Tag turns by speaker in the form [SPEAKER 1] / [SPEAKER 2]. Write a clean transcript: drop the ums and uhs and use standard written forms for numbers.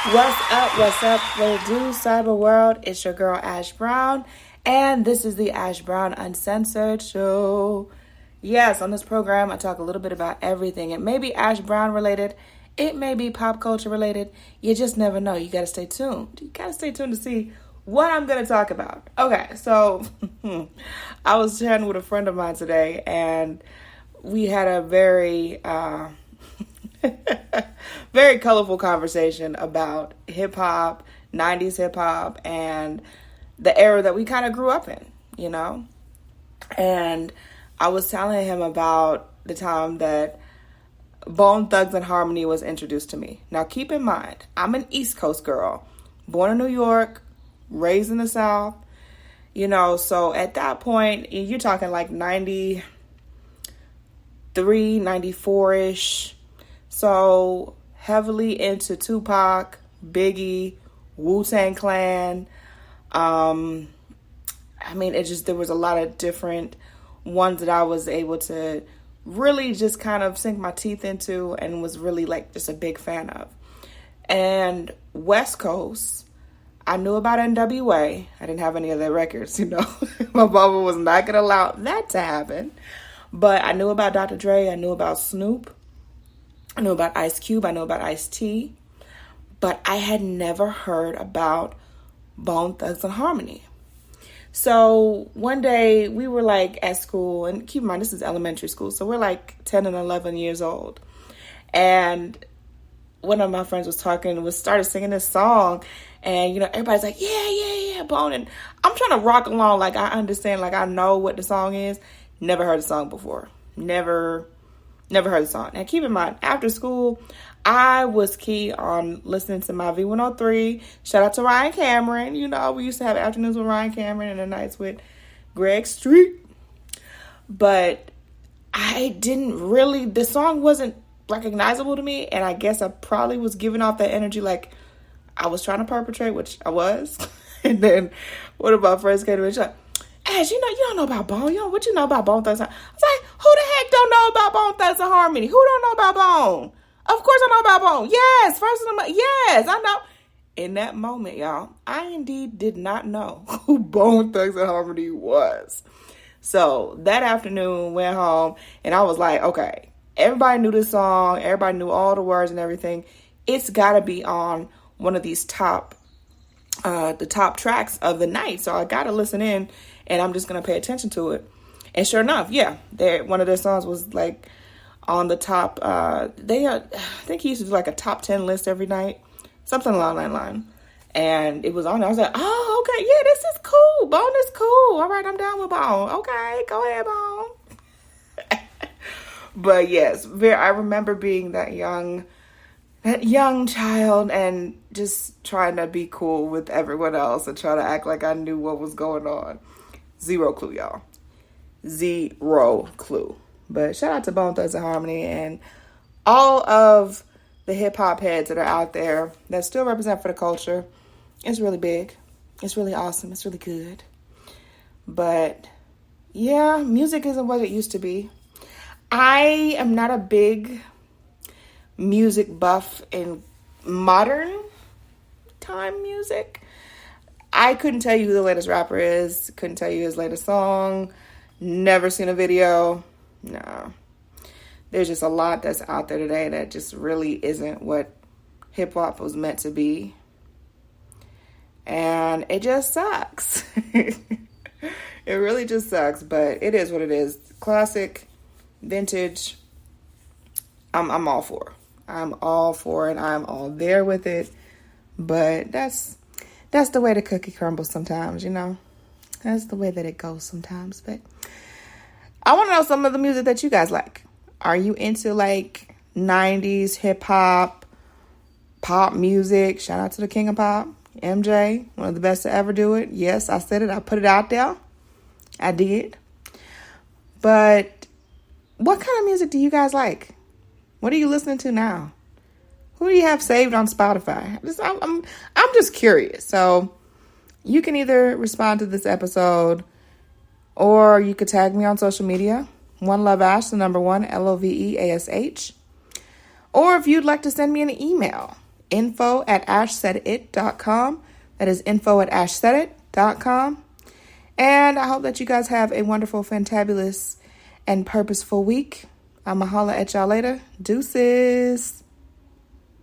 [SPEAKER 1] What's up, what it do, cyber world? It's your girl, Ash Brown, and this is the Ash Brown Uncensored Show. Yes, on this program, I talk a little bit about everything. It may be Ash Brown related, it may be pop culture related. You just never know. You gotta stay tuned. You gotta stay tuned to see what I'm gonna talk about. Okay, so I was chatting with a friend of mine today, and we had a very very colorful conversation about hip hop, 90s hip hop, and the era that we kind of grew up in, you know? And I was telling him about the time that Bone Thugs and Harmony was introduced to me. Now, keep in mind, I'm an East Coast girl, born in New York, raised in the South, you know, so at that point, you're talking like 93, 94-ish. So heavily into Tupac, Biggie, Wu-Tang Clan. There was a lot of different ones that I was able to really just kind of sink my teeth into and was really like just a big fan of. And West Coast, I knew about NWA. I didn't have any of their records, you know. My mama was not going to allow that to happen. But I knew about Dr. Dre. I knew about Snoop. I knew about Ice Cube. I knew about Ice-T. But I had never heard about Bone Thugs and Harmony. So one day we were like at school, and keep in mind this is elementary school, so we're like 10 and 11 years old. And one of my friends started singing this song, and you know everybody's like, yeah, Bone. And I'm trying to rock along like I understand, like I know what the song is. Never heard the song before. Never heard the song. Now, keep in mind, after school, I was key on listening to my V103. Shout out to Ryan Cameron. You know, we used to have afternoons with Ryan Cameron and the nights with Greg Street. But the song wasn't recognizable to me. And I guess I probably was giving off that energy like I was trying to perpetrate, which I was. And then one of my friends came to me and she's like, Ash, you don't know about Bone. What you know about Bone Thugs? I was like, who the heck don't know about Bone Thugs and Harmony? Who don't know about Bone? Of course I know about Bone. Yes, yes, I know. In that moment, y'all, I indeed did not know who Bone Thugs and Harmony was. So that afternoon, went home, and I was like, okay, everybody knew this song. Everybody knew all the words and everything. It's got to be on one of these the top tracks of the night. So I got to listen in. And I'm just going to pay attention to it. And sure enough, yeah, one of their songs was like on the top. I think he used to do like a top 10 list every night. Something along that line. And it was on there. I was like, oh, okay, yeah, this is cool. Bone is cool. All right, I'm down with Bone. Okay, go ahead, Bone. But yes, I remember being that young child and just trying to be cool with everyone else and try to act like I knew what was going on. Zero clue, y'all. Zero clue. But shout out to Bone Thugs and Harmony and all of the hip hop heads that are out there that still represent for the culture. It's really big. It's really awesome. It's really good. But yeah, music isn't what it used to be. I am not a big music buff in modern time music. I couldn't tell you who the latest rapper is. Couldn't tell you his latest song. Never seen a video. No. There's just a lot that's out there today that just really isn't what hip hop was meant to be. And it just sucks. It really just sucks, but it is what it is. Classic, vintage. I'm all for. I'm all for it. I'm all there with it. But that's the way the cookie crumbles sometimes, you know. That's the way that it goes sometimes. But I want to know some of the music that you guys like. Are you into like 90s hip hop, pop music? Shout out to the king of pop, MJ, one of the best to ever do it. Yes, I said it. I put it out there. I did. But what kind of music do you guys like? What are you listening to now? Who do you have saved on Spotify? I'm just curious. So you can either respond to this episode or you could tag me on social media. One Love Ash, the number 1, LOVEASH. Or if you'd like to send me an email, info@ashsaidit.com. That is info@ashsaidit.com. And I hope that you guys have a wonderful, fantabulous, and purposeful week. I'ma holla at y'all later. Deuces.